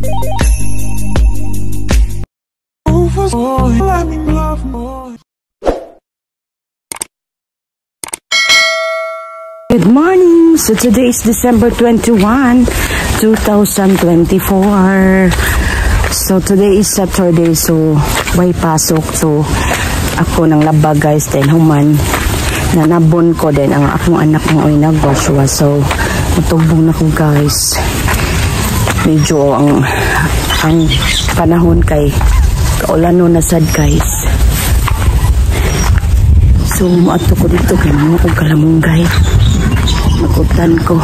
Good morning! So today is December 21, 2024. So today is Saturday, so may pasok. So ako nang laba guys, then human nanabon ko din ang akong anak ng oy nagwashwa. So matubong na ko guys. Medyo ang panahon kay kaulano na sad guys. So maato ko dito kay mga kong kalamunggay. Makutan ko.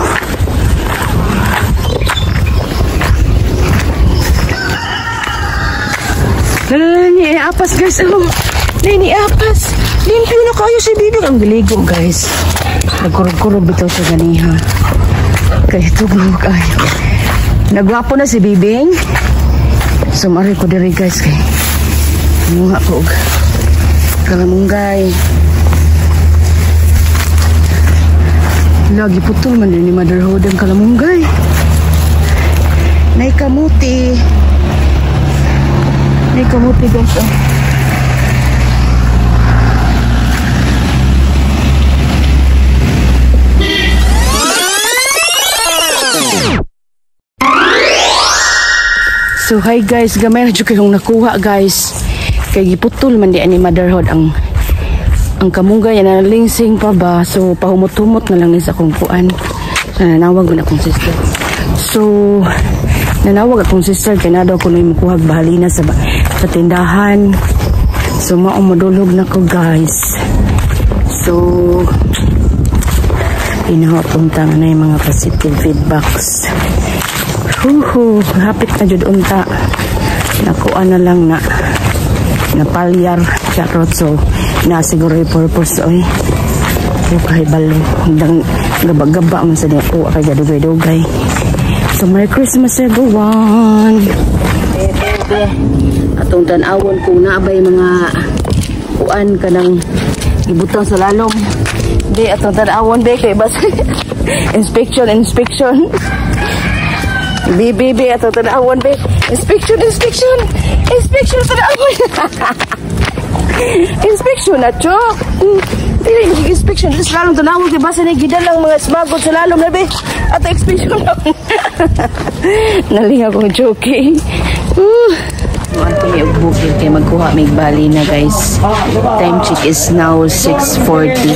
Ni apas guys. Ni apas. Limpyo na kayo si Bibing. Ang biligo guys. Nagkurog-kurog bitaw sa ganiha. Kaya tugnog kayo. Nagwapo na si Bibing. Sumari ko diri guys kay mga ko kalamunggay. Lagi putol man din ni motherhood ang kalamunggay. Nay kamuti. Nay kamuti guys. So hi guys, gamay na dyan kayong nakuha guys. Kaya giputol man di ni motherhood ang kamunggay na lingsing pa ba. So pahumot-humot na lang sa akong kuan. So nanawag na akong sister. So nanawag akong sister kaya na daw ko na makuhag bahalina sa tindahan. So maumudulog na ko guys. So inapunta na yung mga positive feedbacks. Hapit na jud unta. Nakuha na lang na palyar charot. So nasiguro yung purpose oy. Kay balo hanggang gaba-gaba man sa niya ko kay gadugay-dugay. So Merry Christmas everyone. Atong tan-awon kung naabay mga kuan kanang ibutang sa lalom. Di atong tan-awon be kay bas inspection. Bibi atong tan-awon be. Inspection tan-awon. Inspection na chok. Dili inspection is lalong tanawag di basa ni gidalang mga smagot sa lalom na be. At inspection na. Nalinga kong joking. Ito yung bukid kaya magkuha may bali na guys. Time check is now 6:40.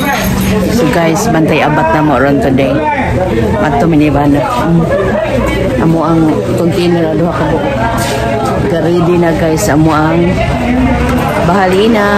So guys, bantay abat na mo ron today. Mato minibana. Amo ang container aduha ka buo. Ready na guys amo ang bahalina.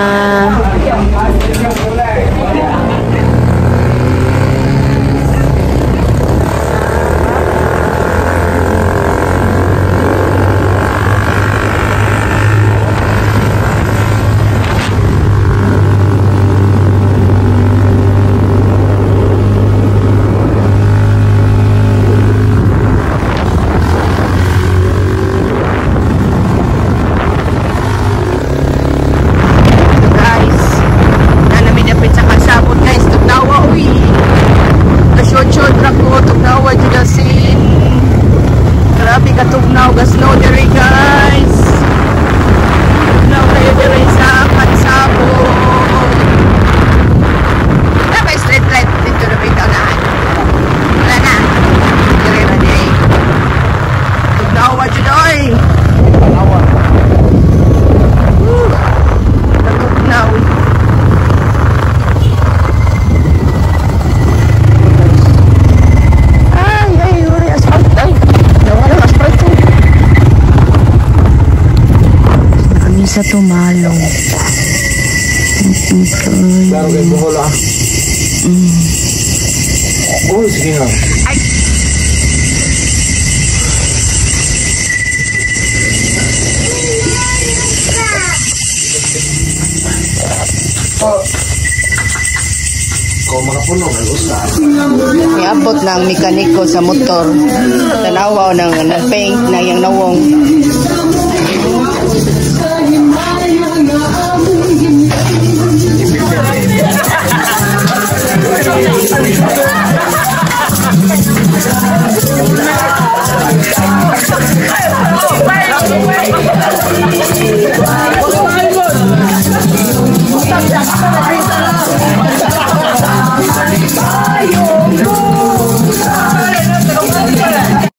Sa tumalong. Claro que cojo la. Uy, sige nga. Ay. Iabot ng mekaniko sa motor. Tanawaw ng paint na yung nawong.